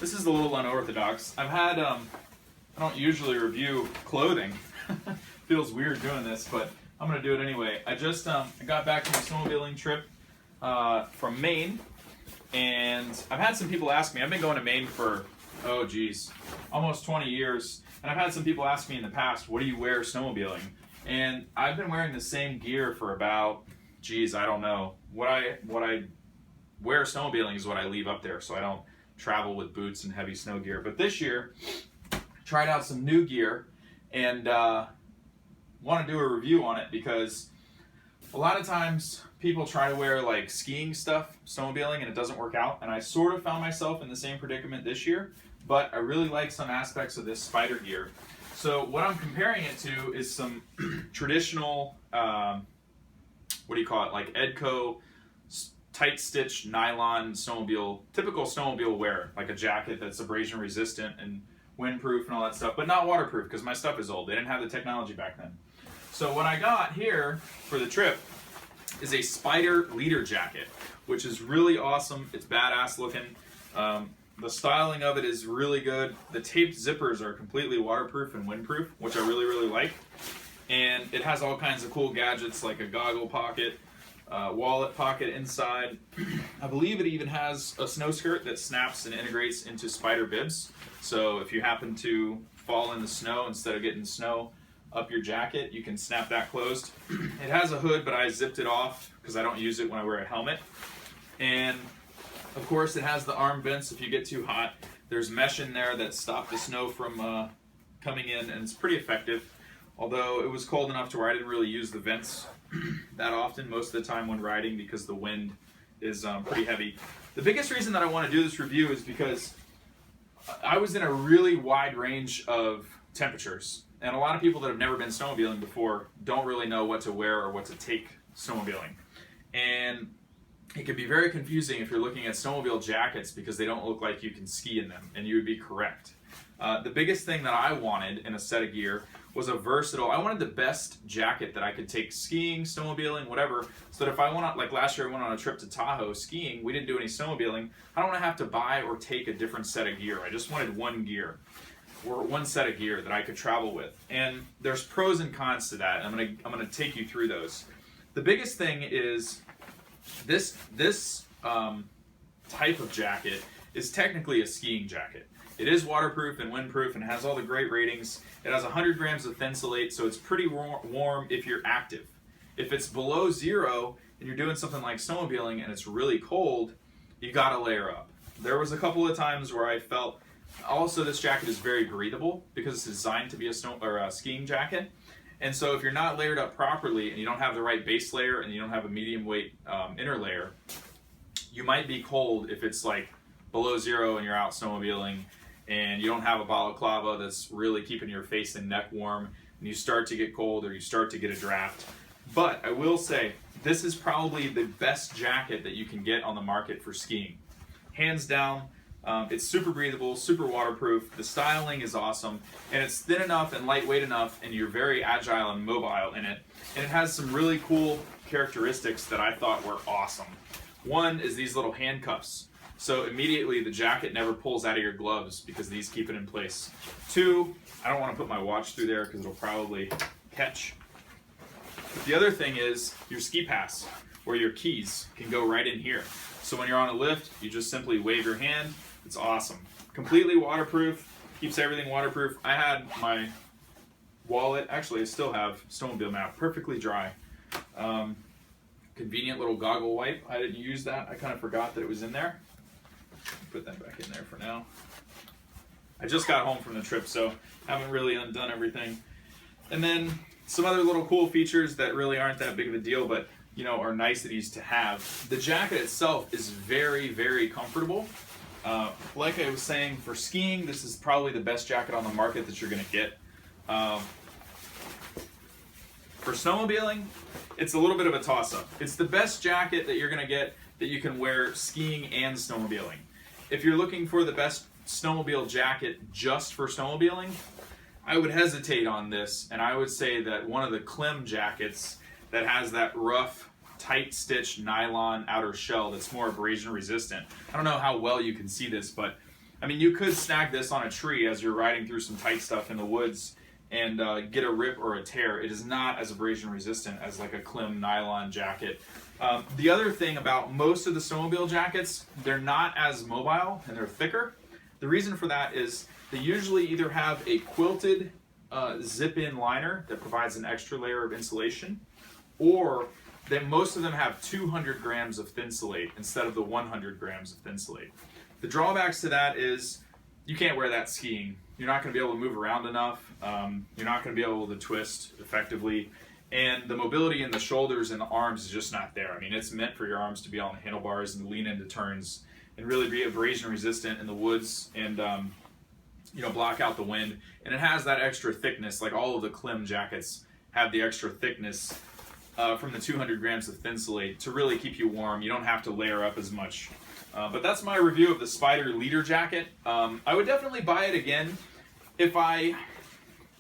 This is a little unorthodox. I've had, I don't usually review clothing. Feels weird doing this, but I'm gonna do it anyway. I just I got back from a snowmobiling trip from Maine, and I've had some people ask me, I've been going to Maine for, oh geez, almost 20 years, and I've had some people ask me in the past, what do you wear snowmobiling? And I've been wearing the same gear for about, geez, I don't know. What I wear snowmobiling is what I leave up there, so I don't travel with boots and heavy snow gear. But this year, tried out some new gear and want to do a review on it, because a lot of times people try to wear like skiing stuff, snowmobiling, and it doesn't work out. And I sort of found myself in the same predicament this year, but I really like some aspects of this Spyder gear. So what I'm comparing it to is some traditional, what do you call it, like Edco tight stitch nylon snowmobile, typical snowmobile wear, like a jacket that's abrasion resistant and windproof and all that stuff, but not waterproof because my stuff is old. They didn't have the technology back then. So what I got here for the trip is a Spyder Leader jacket, which is really awesome. It's badass looking. The styling of it is really good. The taped zippers are completely waterproof and windproof, which I really, really like. And it has all kinds of cool gadgets like a goggle pocket, wallet pocket inside. I believe it even has a snow skirt that snaps and integrates into Spyder BIBS. So if you happen to fall in the snow, instead of getting snow up your jacket, you can snap that closed. It has a hood, but I zipped it off because I don't use it when I wear a helmet. And of course it has the arm vents if you get too hot. There's mesh in there that stop the snow from coming in, and it's pretty effective. Although it was cold enough to where I didn't really use the vents that often most of the time when riding, because the wind is pretty heavy. The biggest reason that I want to do this review is because I was in a really wide range of temperatures, and a lot of people that have never been snowmobiling before don't really know what to wear or what to take snowmobiling. And it can be very confusing if you're looking at snowmobile jackets because they don't look like you can ski in them, and you would be correct. The biggest thing that I wanted in a set of gear was a versatile, I wanted the best jacket that I could take skiing, snowmobiling, whatever, so that if I went on, like last year I went on a trip to Tahoe skiing, we didn't do any snowmobiling, I don't want to have to buy or take a different set of gear. I just wanted one gear, or one set of gear that I could travel with. And there's pros and cons to that, and I'm gonna take you through those. The biggest thing is this type of jacket is technically a skiing jacket. It is waterproof and windproof and has all the great ratings. It has 100 grams of Thinsulate, so it's pretty warm if you're active. If it's below 0 and you're doing something like snowmobiling and it's really cold, you gotta layer up. There was a couple of times where I felt, also this jacket is very breathable because it's designed to be a skiing jacket. And so if you're not layered up properly and you don't have the right base layer and you don't have a medium weight inner layer, you might be cold if it's like below 0 and you're out snowmobiling and you don't have a balaclava that's really keeping your face and neck warm, and you start to get cold or you start to get a draft. But I will say, this is probably the best jacket that you can get on the market for skiing. Hands down, it's super breathable, super waterproof, the styling is awesome, and it's thin enough and lightweight enough, and you're very agile and mobile in it. And it has some really cool characteristics that I thought were awesome. One is these little handcuffs. So immediately the jacket never pulls out of your gloves because these keep it in place. 2, I don't want to put my watch through there because it'll probably catch. But the other thing is your ski pass, where your keys can go right in here. So when you're on a lift, you just simply wave your hand. It's awesome. Completely waterproof, keeps everything waterproof. I had my wallet, actually I still have Snowmobile map, perfectly dry. Convenient little goggle wipe. I didn't use that. I kind of forgot that it was in there. Put that back in there for now. I just got home from the trip, so haven't really undone everything. And then some other little cool features that really aren't that big of a deal, but you know, are niceties to have. The jacket itself is very, very comfortable. Like I was saying, for skiing, this is probably the best jacket on the market that you're gonna get. For snowmobiling, it's a little bit of a toss-up. It's the best jacket that you're gonna get that you can wear skiing and snowmobiling. If you're looking for the best snowmobile jacket just for snowmobiling, I would hesitate on this, and I would say that one of the Klim jackets that has that rough, tight stitched nylon outer shell that's more abrasion resistant. I don't know how well you can see this, but I mean, you could snag this on a tree as you're riding through some tight stuff in the woods and get a rip or a tear. It is not as abrasion resistant as like a Klim nylon jacket. The other thing about most of the snowmobile jackets, they're not as mobile and they're thicker. The reason for that is they usually either have a quilted zip-in liner that provides an extra layer of insulation, or that most of them have 200 grams of Thinsulate instead of the 100 grams of Thinsulate. The drawbacks to that is you can't wear that skiing. You're not going to be able to move around enough. You're not going to be able to twist effectively. And the mobility in the shoulders and the arms is just not there. I mean, it's meant for your arms to be on the handlebars and lean into turns and really be abrasion resistant in the woods and you know, block out the wind. And it has that extra thickness, like all of the Klim jackets have the extra thickness from the 200 grams of Thinsulate to really keep you warm. You don't have to layer up as much. But that's my review of the Spyder Leader jacket. I would definitely buy it again if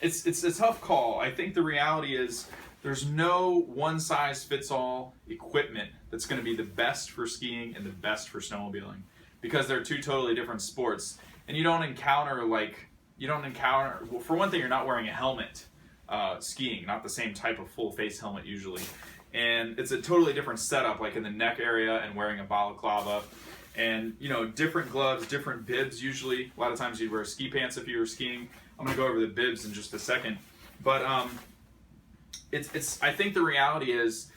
it's a tough call. I think the reality is there's no one-size-fits-all equipment that's going to be the best for skiing and the best for snowmobiling, because they're two totally different sports. And you don't encounter, well, for one thing, you're not wearing a helmet skiing, not the same type of full-face helmet usually. And it's a totally different setup, like in the neck area and wearing a balaclava. And, you know, different gloves, different bibs usually. A lot of times you'd wear ski pants if you were skiing. I'm going to go over the bibs in just a second. But I think the reality is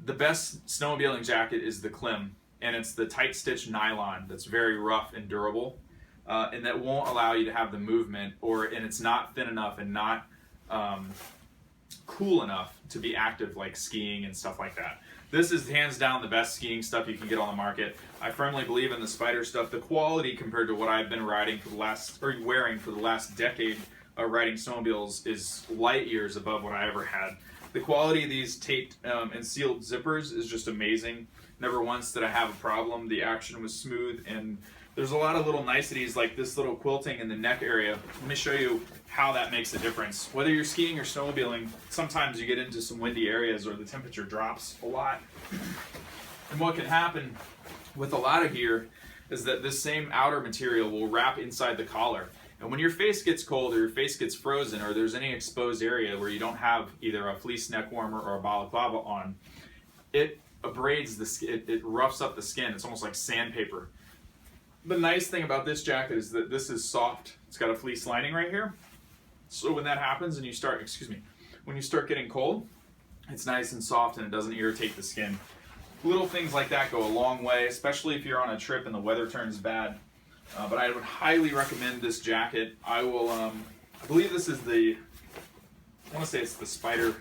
the best snowmobiling jacket is the Klim. And it's the tight stitch nylon that's very rough and durable. And that won't allow you to have the movement, and it's not thin enough and not cool enough to be active like skiing and stuff like that. This is hands down the best skiing stuff you can get on the market. I firmly believe in the Spyder stuff. The quality compared to what I've been wearing for the last decade riding snowmobiles is light years above what I ever had. The quality of these taped and sealed zippers is just amazing. Never once did I have a problem. The action was smooth, and there's a lot of little niceties like this little quilting in the neck area. Let me show you how that makes a difference. Whether you're skiing or snowmobiling, sometimes you get into some windy areas or the temperature drops a lot. And what can happen with a lot of gear is that this same outer material will wrap inside the collar. And when your face gets cold or your face gets frozen or there's any exposed area where you don't have either a fleece neck warmer or a balaclava on, it abrades the skin, it roughs up the skin. It's almost like sandpaper. The nice thing about this jacket is that this is soft. It's got a fleece lining right here. So when that happens and you start, when you start getting cold, it's nice and soft and it doesn't irritate the skin. Little things like that go a long way, especially if you're on a trip and the weather turns bad. But I would highly recommend this jacket. I believe this is I want to say it's the Spyder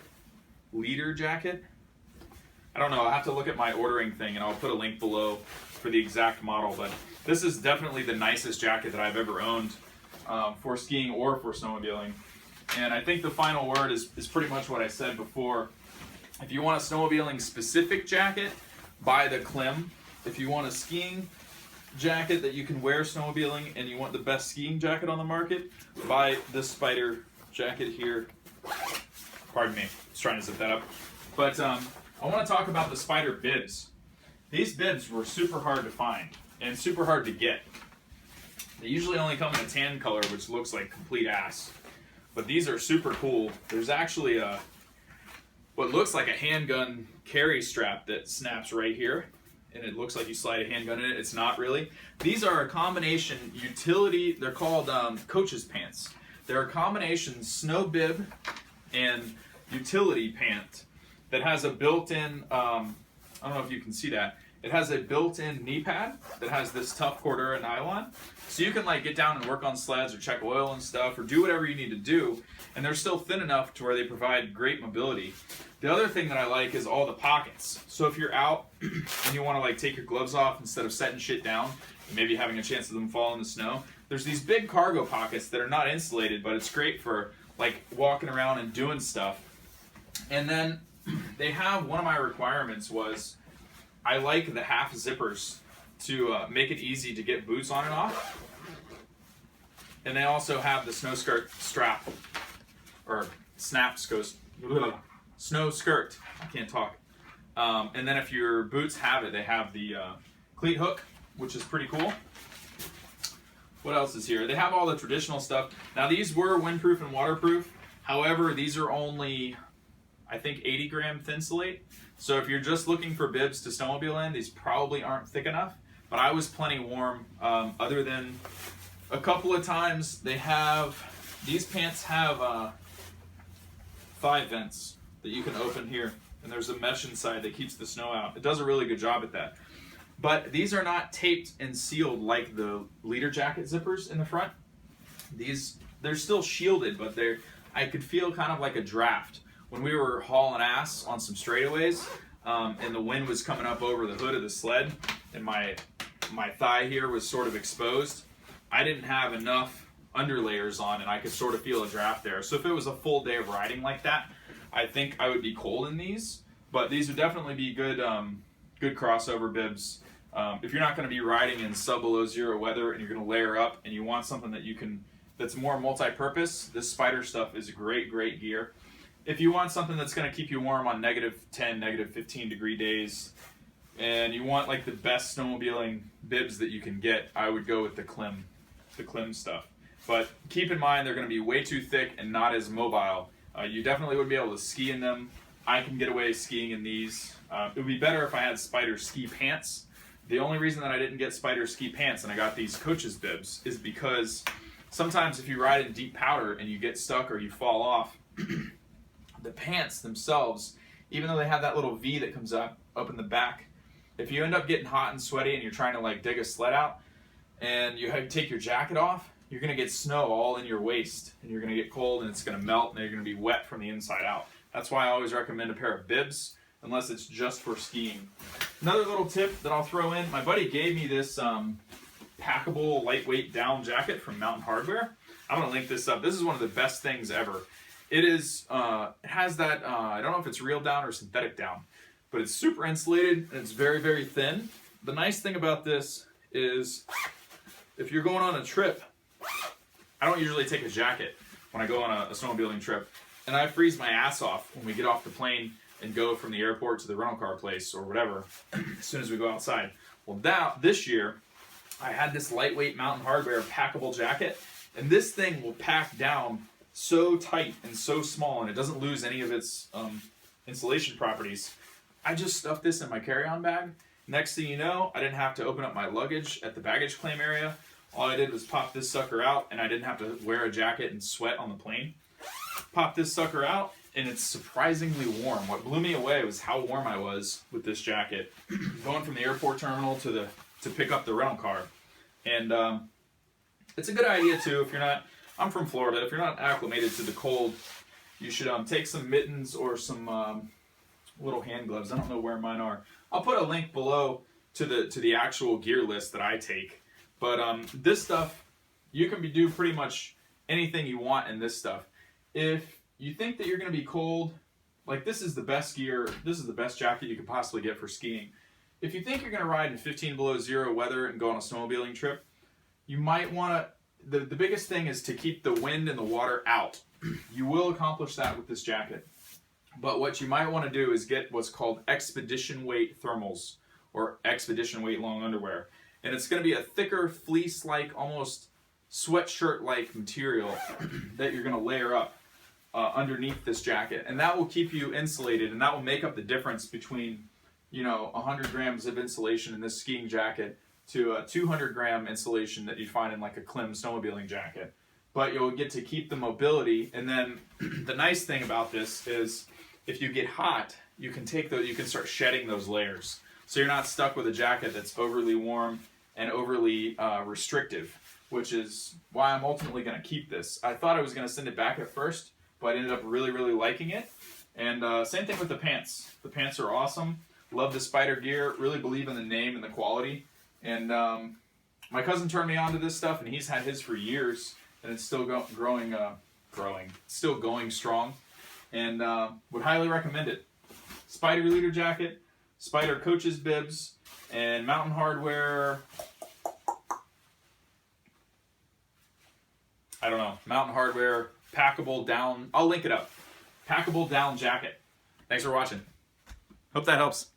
Leader jacket. I don't know, I'll have to look at my ordering thing and I'll put a link below for the exact model, but this is definitely the nicest jacket that I've ever owned for skiing or for snowmobiling. And I think the final word is pretty much what I said before. If you want a snowmobiling specific jacket, buy the Klim. If you want a skiing jacket that you can wear snowmobiling and you want the best skiing jacket on the market, buy this Spyder jacket here. Pardon me, I was trying to zip that up. But I want to talk about the Spyder bibs. These bibs were super hard to find and super hard to get. They usually only come in a tan color, which looks like complete ass. But these are super cool. There's actually what looks like a handgun carry strap that snaps right here. And it looks like you slide a handgun in it. It's not really. These are a combination utility. They're called coach's pants. They're a combination snow bib and utility pant that has a built-in, I don't know if you can see that. It has a built-in knee pad that has this tough Cordura nylon. So you can like get down and work on sleds or check oil and stuff or do whatever you need to do. And they're still thin enough to where they provide great mobility. The other thing that I like is all the pockets. So if you're out and you want to like take your gloves off instead of setting shit down, and maybe having a chance of them fall in the snow, there's these big cargo pockets that are not insulated, but it's great for like walking around and doing stuff. And then they have, one of my requirements was I like the half zippers to make it easy to get boots on and off. And they also have the snow skirt strap, or snow skirt, I can't talk. And then if your boots have it, they have the cleat hook, which is pretty cool. What else is here? They have all the traditional stuff. Now these were windproof and waterproof. However, these are only, I think, 80 gram Thinsulate. So if you're just looking for bibs to snowmobile in, these probably aren't thick enough. But I was plenty warm, other than a couple of times these pants have thigh vents that you can open here. And there's a mesh inside that keeps the snow out. It does a really good job at that. But these are not taped and sealed like the leader jacket zippers in the front. They're still shielded, but I could feel kind of like a draft. When we were hauling ass on some straightaways, and the wind was coming up over the hood of the sled, and my thigh here was sort of exposed, I didn't have enough underlayers on, and I could sort of feel a draft there. So if it was a full day of riding like that, I think I would be cold in these. But these would definitely be good, good crossover bibs. If you're not going to be riding in sub-below zero weather and you're going to layer up and you want something that's more multi-purpose, this Spyder stuff is great gear. If you want something that's going to keep you warm on -10, -15 degree days, and you want like the best snowmobiling bibs that you can get, I would go with the Klim stuff. But keep in mind they're going to be way too thick and not as mobile. You definitely wouldn't be able to ski in them. I can get away skiing in these. It would be better if I had Spyder ski pants. The only reason that I didn't get Spyder ski pants and I got these Coach's bibs is because sometimes if you ride in deep powder and you get stuck or you fall off, the pants themselves, even though they have that little V that comes up in the back, if you end up getting hot and sweaty and you're trying to like dig a sled out and you have to take your jacket off, you're going to get snow all in your waist and you're going to get cold and it's going to melt and you're going to be wet from the inside out. That's why I always recommend a pair of bibs unless it's just for skiing. Another little tip that I'll throw in, my buddy gave me this packable lightweight down jacket from Mountain Hardwear. I'm going to link this up. This is one of the best things ever. It has that, I don't know if it's real down or synthetic down, but it's super insulated and it's very thin. The nice thing about this is if you're going on a trip, I don't usually take a jacket when I go on a snowmobiling trip, and I freeze my ass off when we get off the plane and go from the airport to the rental car place or whatever as soon as we go outside. Well, this year I had this lightweight Mountain Hardwear packable jacket, and this thing will pack down so tight and so small, and it doesn't lose any of its insulation properties. I just stuffed this in my carry-on bag. Next thing you know, I didn't have to open up my luggage at the baggage claim area. All I did was pop this sucker out, and I didn't have to wear a jacket and sweat on the plane. Pop this sucker out, and it's surprisingly warm. What blew me away was how warm I was with this jacket, going from the airport terminal to pick up the rental car. And it's a good idea too if you're not. I'm from Florida. If you're not acclimated to the cold, you should take some mittens or some little hand gloves. I don't know where mine are. I'll put a link below to the actual gear list that I take. But this stuff, you can do pretty much anything you want in this stuff. If you think that you're going to be cold, like this is the best gear, this is the best jacket you could possibly get for skiing. If you think you're going to ride in 15 below zero weather and go on a snowmobiling trip, you might want to, the biggest thing is to keep the wind and the water out. You will accomplish that with this jacket. But what you might want to do is get what's called expedition weight thermals or expedition weight long underwear. And it's going to be a thicker fleece-like, almost sweatshirt-like material that you're going to layer up underneath this jacket. And that will keep you insulated, and that will make up the difference between, 100 grams of insulation in this skiing jacket to a 200 gram insulation that you find in like a Klim snowmobiling jacket. But you'll get to keep the mobility. And then the nice thing about this is if you get hot, you can start shedding those layers. So you're not stuck with a jacket that's overly warm and overly restrictive, which is why I'm ultimately going to keep this. I thought I was going to send it back at first, but I ended up really liking it. And same thing with the pants. The pants are awesome. Love the Spyder gear. Really believe in the name and the quality. And my cousin turned me on to this stuff, and he's had his for years, and it's still still going strong. And would highly recommend it. Spyder Leader jacket, Spyder Coach's bibs, and Mountain Hardwear. I don't know. Mountain Hardwear packable down. I'll link it up. Packable down jacket. Thanks for watching. Hope that helps.